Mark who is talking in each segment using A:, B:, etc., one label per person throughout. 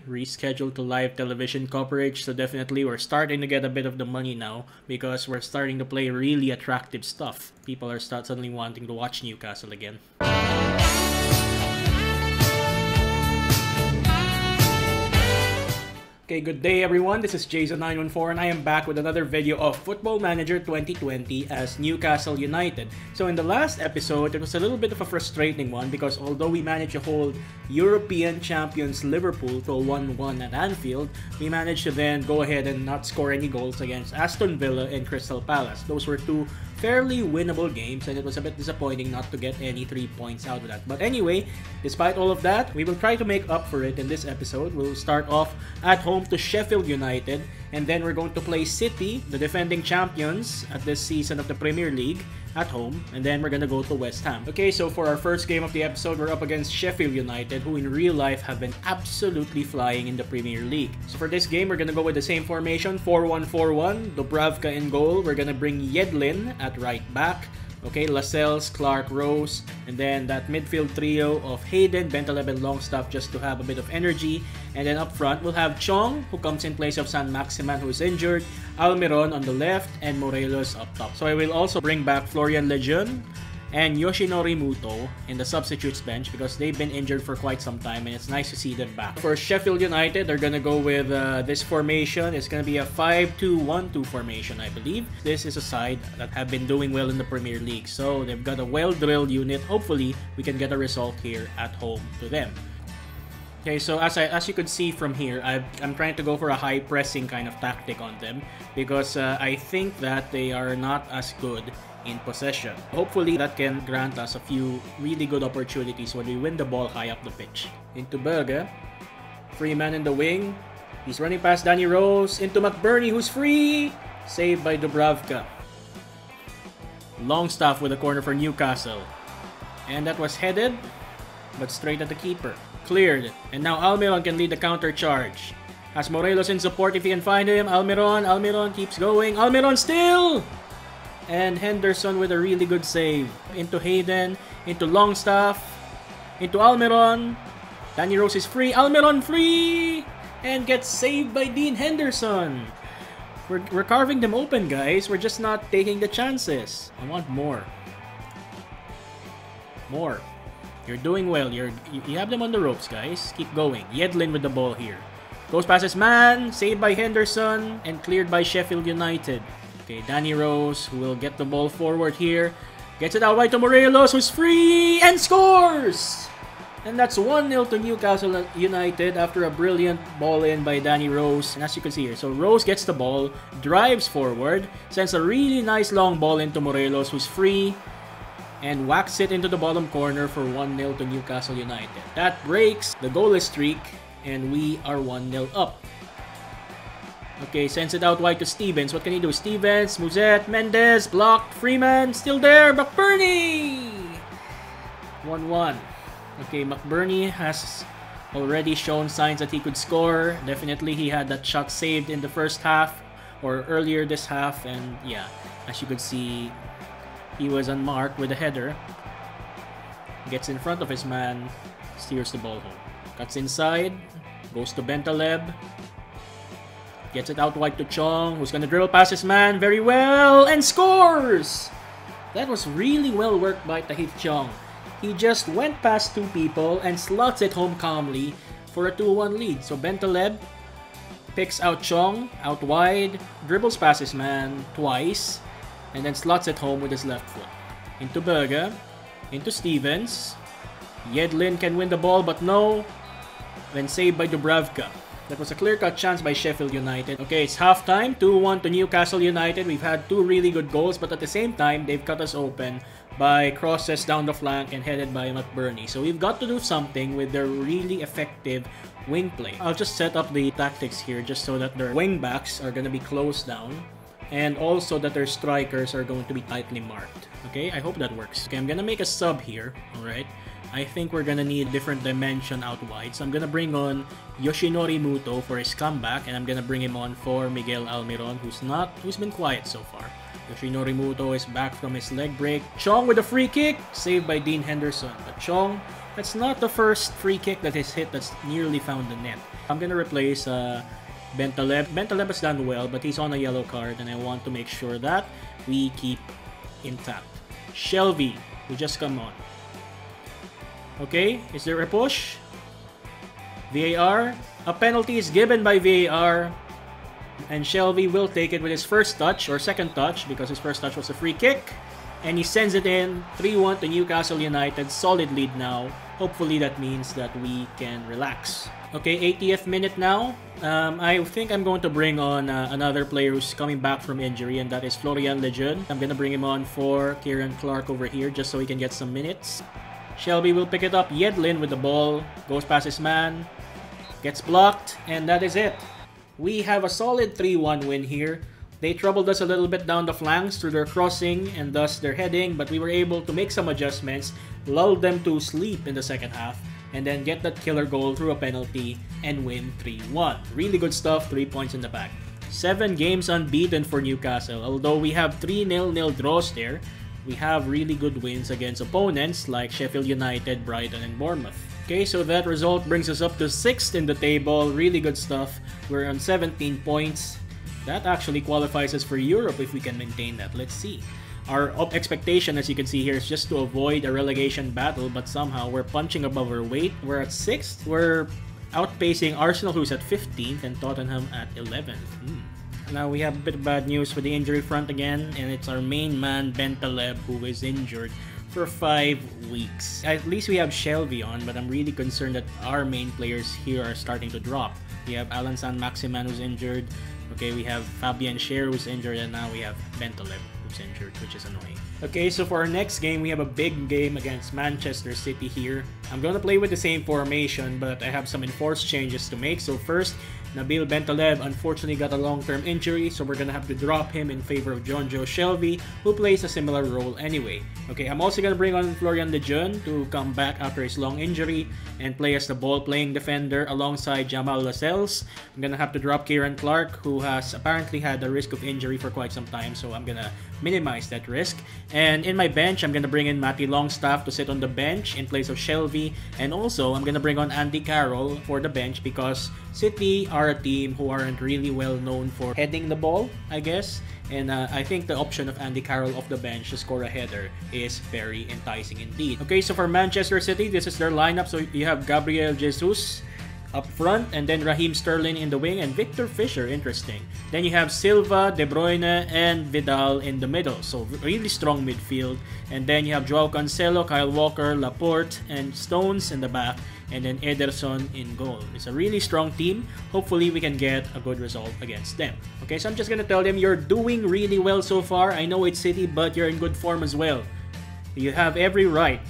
A: rescheduled to live television coverage. So definitely we're starting to get a bit of the money now because we're starting to play really attractive stuff. People are suddenly wanting to watch Newcastle again. Okay, good day everyone, this is Jason914 and I am back with another video of Football Manager 2020 as Newcastle United. So in the last episode, it was a little bit of a frustrating one because although we managed to hold European champions Liverpool to a 1-1 at Anfield, we managed to then go ahead and not score any goals against Aston Villa and Crystal Palace. Those were two fairly winnable games and it was a bit disappointing not to get any 3 points out of that. But anyway, despite all of that, we will try to make up for it in this episode. We'll start off at home to Sheffield United and then we're going to play City, the defending champions at this season of the Premier League, at home, and then we're gonna go to West Ham. Okay, so for our first game of the episode, we're up against Sheffield United, who in real life have been absolutely flying in the Premier League. So for this game, we're gonna go with the same formation, 4-1-4-1, Dubravka in goal. We're gonna bring Yedlin at right back. Okay, Lascelles, Clark, Rose, and then that midfield trio of Hayden, Bentaleb, and Longstaff just to have a bit of energy. And then up front, we'll have Chong, who comes in place of San Maximan, who is injured, Almiron on the left, and Morelos up top. So I will also bring back Florian Lejeune and Yoshinori Muto in the substitutes bench because they've been injured for quite some time and it's nice to see them back. For Sheffield United, they're gonna go with this formation. It's gonna be a 5-2-1-2 formation, I believe. This is a side that have been doing well in the Premier League, so they've got a well-drilled unit. Hopefully, we can get a result here at home to them. Okay, so as you could see from here, I'm trying to go for a high pressing kind of tactic on them because I think that they are not as good in possession. Hopefully that can grant us a few really good opportunities when we win the ball high up the pitch. Into Berge, free man in the wing, he's running past Danny Rose, into McBurney who's free, saved by Dubravka. Longstaff with a corner for Newcastle, and that was headed but straight at the keeper. Cleared, and now Almiron can lead the counter charge. Has Morelos in support if he can find him. Almiron keeps going. Almiron still! And Henderson with a really good save. Into Hayden, into Longstaff, into Almiron. Danny Rose is free. Almiron free! And gets saved by Dean Henderson. We're carving them open, guys. We're just not taking the chances. I want more. More. You're doing well. You have them on the ropes, guys. Keep going. Yedlin with the ball here. Goes past his man. Saved by Henderson. And cleared by Sheffield United. Okay, Danny Rose, who will get the ball forward here. Gets it out wide to Morelos, who's free! And scores! And that's 1-0 to Newcastle United after a brilliant ball in by Danny Rose. And as you can see here, so Rose gets the ball, drives forward, sends a really nice long ball into Morelos, who's free, and whacks it into the bottom corner for 1-0 to Newcastle United. That breaks the goalless streak, and we are 1-0 up. Okay, sends it out wide to Stevens. What can he do? Stevens, Muzet, Mendes, blocked, Freeman, still there, McBurney! 1-1. Okay, McBurney has already shown signs that he could score. Definitely, he had that shot saved in the first half, or earlier this half, and yeah, as you could see, he was unmarked with a header. Gets in front of his man, steers the ball home. Cuts inside, goes to Bentaleb. Gets it out wide to Chong, who's gonna dribble past his man very well, and scores! That was really well worked by Tahith Chong. He just went past two people and slots it home calmly for a 2-1 lead. So Bentaleb picks out Chong, out wide, dribbles past his man twice, and then slots it home with his left foot. Into Berge, into Stevens. Yedlin can win the ball, but no. Then saved by Dubravka. That was a clear-cut chance by Sheffield United. Okay, it's halftime, 2-1 to Newcastle United. We've had two really good goals, but at the same time, they've cut us open by crosses down the flank and headed by McBurney. So we've got to do something with their really effective wing play. I'll just set up the tactics here just so that their wing backs are going to be closed down and also that their strikers are going to be tightly marked. Okay, I hope that works. Okay, I'm going to make a sub here, alright? I think we're gonna need different dimension out wide. So I'm gonna bring on Yoshinori Muto for his comeback, and I'm gonna bring him on for Miguel Almiron, who's been quiet so far. Yoshinori Muto is back from his leg break. Chong with a free kick, saved by Dean Henderson. But Chong That's not the first free kick that is hit that's nearly found the net. I'm gonna replace Bentaleb. Bentaleb has done well, but he's on a yellow card, and I want to make sure that we keep intact. Shelby, we just come on. Okay, is there a push? VAR. A penalty is given by VAR. And Shelby will take it with his first touch, or second touch, because his first touch was a free kick. And he sends it in, 3-1 to Newcastle United. Solid lead now. Hopefully that means that we can relax. Okay, 80th minute now. I think I'm going to bring on another player who's coming back from injury, and that is Florian Lejeune. I'm going to bring him on for Kieran Clark over here, just so he can get some minutes. Shelby will pick it up. Yedlin with the ball. Goes past his man. Gets blocked, and that is it. We have a solid 3-1 win here. They troubled us a little bit down the flanks through their crossing and thus their heading, but we were able to make some adjustments, lull them to sleep in the second half, and then get that killer goal through a penalty and win 3-1. Really good stuff, 3 points in the bag. 7 games unbeaten for Newcastle. Although we have 3 0-0 draws there, we have really good wins against opponents like Sheffield United, Brighton, and Bournemouth. Okay, so that result brings us up to 6th in the table. Really good stuff. We're on 17 points. That actually qualifies us for Europe if we can maintain that. Let's see. Our expectation, as you can see here, is just to avoid a relegation battle, but somehow we're punching above our weight. We're at 6th. We're outpacing Arsenal, who's at 15th, and Tottenham at 11th. Now we have a bit of bad news for the injury front again, and it's our main man, Bentaleb, who is injured for 5 weeks. At least we have Shelby on, but I'm really concerned that our main players here are starting to drop. We have Alan San-Maximan, who's injured. Okay, we have Fabian Scher, who's injured, and now we have Bentaleb, who's injured, which is annoying. Okay, so for our next game, we have a big game against Manchester City here. I'm gonna play with the same formation, but I have some enforced changes to make. So first, Nabil Bentaleb unfortunately got a long-term injury, so we're gonna have to drop him in favor of Jonjo Shelvey, who plays a similar role anyway. Okay, I'm also gonna bring on Florian Lejeune to come back after his long injury and play as the ball-playing defender alongside Jamal Lascelles. I'm gonna have to drop Kieran Clark, who has apparently had a risk of injury for quite some time, so I'm gonna minimize that risk. And in my bench, I'm gonna bring in Matty Longstaff to sit on the bench in place of Shelvey, and also I'm gonna bring on Andy Carroll for the bench because City are a team who aren't really well known for heading the ball, I guess. And I think the option of Andy Carroll off the bench to score a header is very enticing indeed. Okay, so for Manchester City, this is their lineup. So you have Gabriel Jesus up front, and then Raheem Sterling in the wing, and Victor Fisher, interesting. Then you have Silva, De Bruyne, and Vidal in the middle. So really strong midfield. And then you have Joao Cancelo, Kyle Walker, Laporte, and Stones in the back. And then Ederson in goal. It's a really strong team. Hopefully we can get a good result against them. Okay, so I'm just gonna tell them you're doing really well so far. I know it's City, but you're in good form as well. You have every right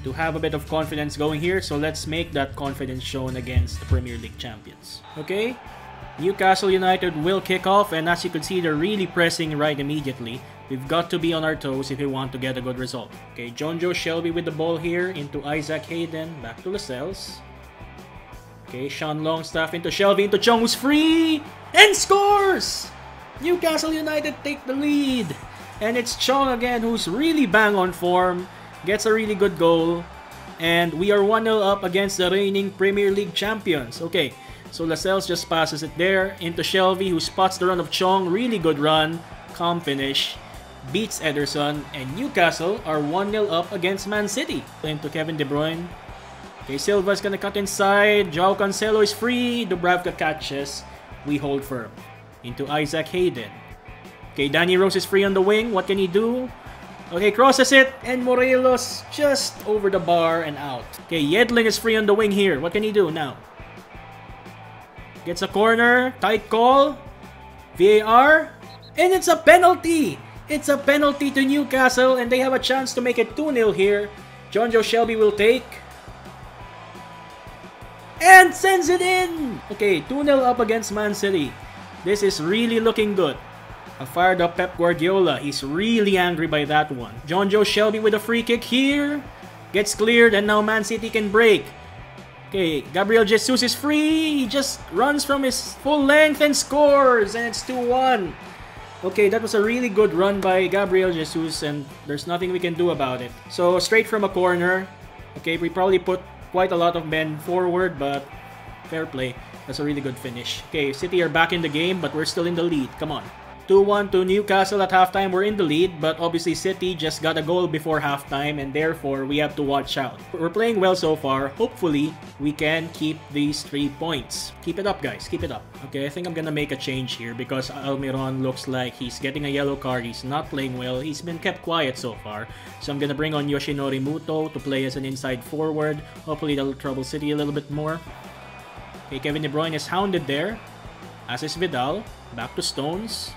A: to have a bit of confidence going here, so let's make that confidence shown against the Premier League champions. Okay, Newcastle United will kick off, and as you can see, they're really pressing right immediately. We've got to be on our toes if we want to get a good result. Okay, Jonjo Shelvey with the ball here into Isaac Hayden, back to Lascelles. Okay, Sean Longstaff into Shelvey, into Chong, who's free, and scores! Newcastle United take the lead. And it's Chong again, who's really bang on form, gets a really good goal, and we are 1-0 up against the reigning Premier League champions. Okay, so Lascelles just passes it there into Shelvey, who spots the run of Chong. Really good run, calm finish, beats Ederson, and Newcastle are 1-0 up against Man City. Into Kevin De Bruyne. Okay, Silva's gonna cut inside. Joao Cancelo is free. Dubravka catches. We hold firm. Into Isaac Hayden. Okay, Danny Rose is free on the wing. What can he do? Okay, crosses it, and Morelos just over the bar and out. Okay, Yedlin is free on the wing here. What can he do now? Gets a corner. Tight call. VAR. And it's a penalty! It's a penalty to Newcastle, and they have a chance to make it 2-0 here. Jonjo Shelvey will take. And sends it in! Okay, 2-0 up against Man City. This is really looking good. A fired up Pep Guardiola. He's really angry by that one. Jonjo Shelvey with a free kick here. Gets cleared, and now Man City can break. Okay, Gabriel Jesus is free. He just runs from his full length and scores, and it's 2-1. Okay, that was a really good run by Gabriel Jesus, and there's nothing we can do about it. So, straight from a corner, Okay, we probably put quite a lot of men forward, but fair play. That's a really good finish. Okay, City are back in the game, but we're still in the lead. Come on. 2-1 to Newcastle at halftime. We're in the lead, but obviously City just got a goal before halftime, and therefore we have to watch out. We're playing well so far. Hopefully, we can keep these 3 points. Keep it up, guys. Keep it up. Okay, I think I'm gonna make a change here because Almiron looks like he's getting a yellow card. He's not playing well. He's been kept quiet so far. So I'm gonna bring on Yoshinori Muto to play as an inside forward. Hopefully, that'll trouble City a little bit more. Okay, Kevin De Bruyne is hounded there. As is Vidal. Back to Stones.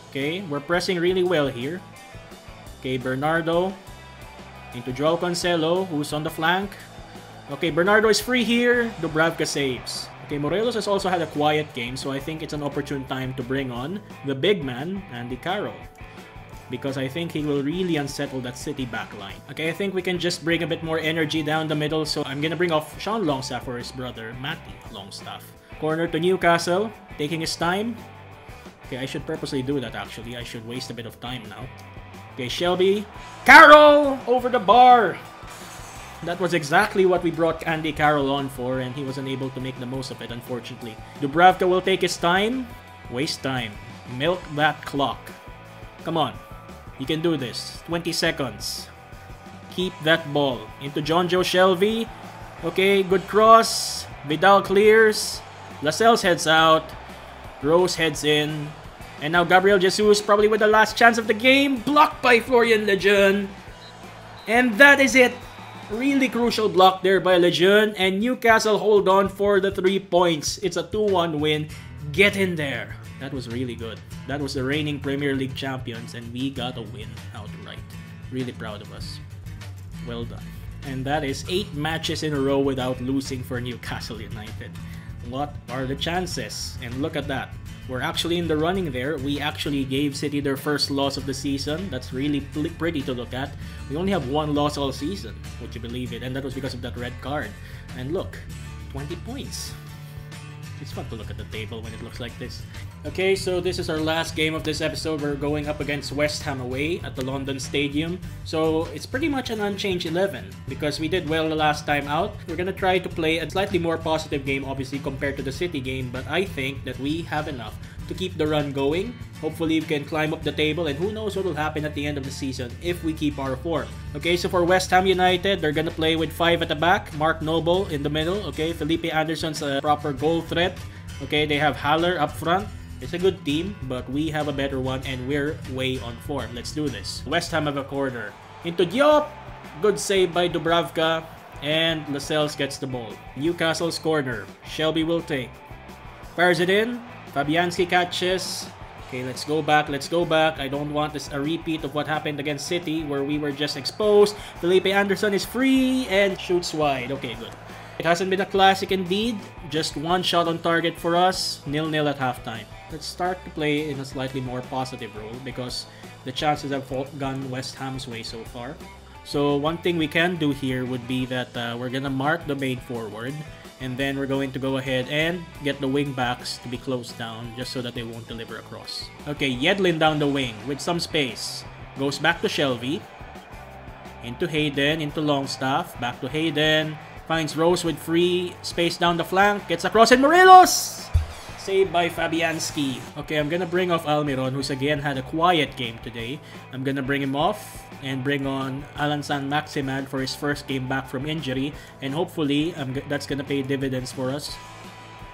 A: Okay, we're pressing really well here. Okay, Bernardo into Joao Cancelo, who's on the flank. Okay, Bernardo is free here. Dubravka saves. Okay, Morelos has also had a quiet game, so I think it's an opportune time to bring on the big man, Andy Carroll, because I think he will really unsettle that City backline. Okay, I think we can just bring a bit more energy down the middle, so I'm gonna bring off Sean Longstaff for his brother, Matty Longstaff. Corner to Newcastle, taking his time. Okay, I should purposely do that actually. I should waste a bit of time now. Okay, Shelby. Carroll! Over the bar! That was exactly what we brought Andy Carroll on for, and he wasn't able to make the most of it, unfortunately. Dubravka will take his time. Waste time. Milk that clock. Come on. You can do this. 20 seconds. Keep that ball. Into John Joe Shelby. Okay, good cross. Vidal clears. Lascelles heads out. Rose heads in. And now Gabriel Jesus, probably with the last chance of the game. Blocked by Florian Lejeune. And that is it. Really crucial block there by Lejeune. And Newcastle hold on for the 3 points. It's a 2-1 win. Get in there. That was really good. That was the reigning Premier League champions. And we got a win outright. Really proud of us. Well done. And that is 8 matches in a row without losing for Newcastle United. What are the chances? And look at that. We're actually in the running there. We actually gave City their first loss of the season. That's really pretty to look at. We only have 1 loss all season. Would you believe it? And that was because of that red card. And look, 20 points. It's fun to look at the table when it looks like this. Okay, so this is our last game of this episode. We're going up against West Ham away at the London Stadium. So it's pretty much an unchanged 11 because we did well the last time out. We're gonna try to play a slightly more positive game, obviously, compared to the City game. But I think that we have enough to keep the run going. Hopefully we can climb up the table, and who knows what will happen at the end of the season if we keep our form. Okay, so for West Ham United, they're gonna play with 5 at the back. Mark Noble in the middle. Okay, Felipe Anderson's a proper goal threat. Okay, they have Haller up front. It's a good team, but we have a better one, and we're way on form. Let's do this. West Ham have a corner. Into Diop. Good save by Dubravka. And Lascelles gets the ball. Newcastle's corner. Shelby will take. Fires it in. Fabianski catches. Okay, let's go back. Let's go back. I don't want this a repeat of what happened against City where we were just exposed. Felipe Anderson is free and shoots wide. Okay, good. It hasn't been a classic indeed. Just 1 shot on target for us. 0-0 at halftime. Let's start to play in a slightly more positive role because the chances have gone West Ham's way so far. So one thing we can do here would be that we're gonna mark the main forward, and then we're going to go ahead and get the wing backs to be closed down just so that they won't deliver across. Okay, Yedlin down the wing with some space. Goes back to Shelby. Into Hayden, into Longstaff. Back to Hayden. Finds Rose with free space down the flank. Gets across, and Morelos! Saved by Fabianski. Okay, I'm gonna bring off Almiron, who's again had a quiet game today. I'm gonna bring him off and bring on Alan San-Maximan for his first game back from injury. And hopefully, that's gonna pay dividends for us.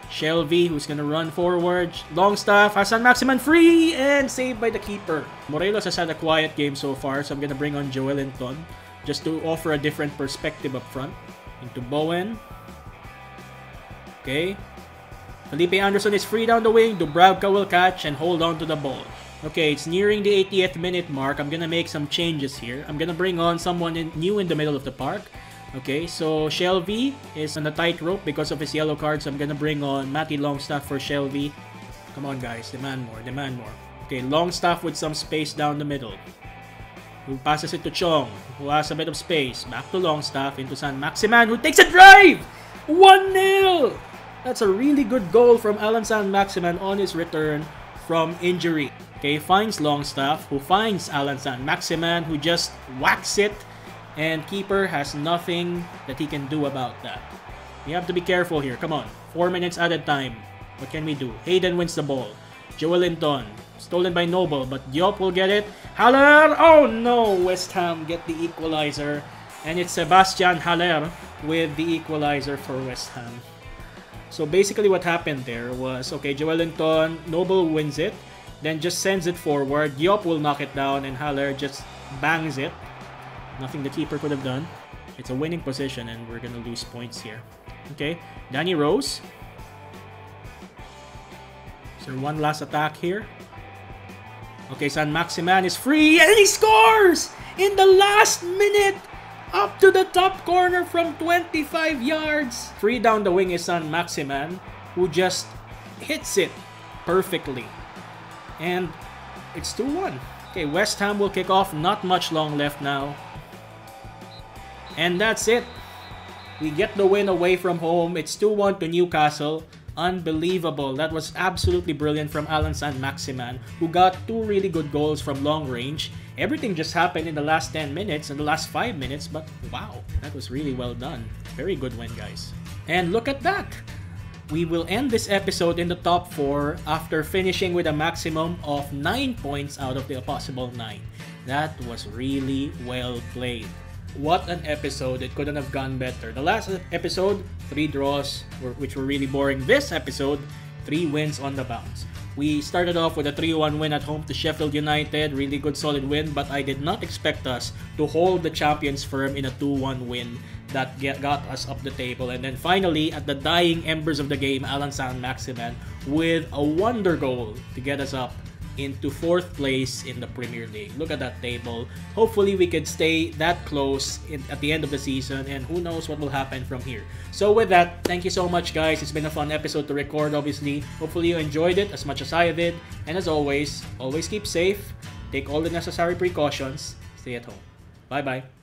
A: Shelby, who's gonna run forward. Longstaff has San-Maximan free and saved by the keeper. Morelos has had a quiet game so far, so I'm gonna bring on Joelinton just to offer a different perspective up front. Into Bowen. Okay. Felipe Anderson is free down the wing. Dubravka will catch and hold on to the ball. Okay, it's nearing the 80th minute mark. I'm gonna make some changes here. I'm gonna bring on someone new in the middle of the park. Okay, so Shelby is on a tightrope because of his yellow card. So I'm gonna bring on Matty Longstaff for Shelby. Come on, guys. Demand more. Demand more. Okay, Longstaff with some space down the middle. Who passes it to Chong, who has a bit of space. Back to Longstaff, into San-Maximan, who takes a drive! 1-0! That's a really good goal from Alan San-Maximan on his return from injury. Okay, finds Longstaff, who finds Alan San-Maximan, who just whacks it And keeper has nothing that he can do about that. We have to be careful here. Come on. 4 minutes added time. What can we do? Hayden wins the ball. Joelinton. Stolen by Noble, but Diop will get it. Haller! Oh no! West Ham get the equalizer. And it's Sebastian Haller with the equalizer for West Ham. So basically what happened there was, okay, Joelinton, Noble wins it. Then just sends it forward. Diop will knock it down and Haller just bangs it. Nothing the keeper could have done. It's a winning position and we're going to lose points here. Okay, Danny Rose. Is there one last attack here? Okay, San Maximan is free and he scores! In the last minute! Up to the top corner from 25 yards. Free down the wing is San Maximan, who just hits it perfectly. And it's 2-1. Okay, West Ham will kick off. Not much long left now. And that's it. We get the win away from home. It's 2-1 to Newcastle. Unbelievable. That was absolutely brilliant from Alan San Maximan, who got 2 really good goals from long range. Everything just happened in the last 10 minutes and the last 5 minutes, but wow, that was really well done. Very good win, guys. And look at that! We will end this episode in the top 4 after finishing with a maximum of 9 points out of the possible 9. That was really well played. What an episode. It couldn't have gone better. The last episode, 3 draws, which were really boring. This episode, 3 wins on the bounce. We started off with a 3-1 win at home to Sheffield United. Really good, solid win, but I did not expect us to hold the champions firm in a 2-1 win that got us up the table. And then finally, at the dying embers of the game, Alan San Maximan with a wonder goal to get us up into 4th place in the Premier League. Look at that table. Hopefully we could stay that close at the end of the season, and who knows what will happen from here. So with that, thank you so much, guys. It's been a fun episode to record, obviously. Hopefully you enjoyed it as much as I did. And as always keep safe, take all the necessary precautions, stay at home. Bye-bye.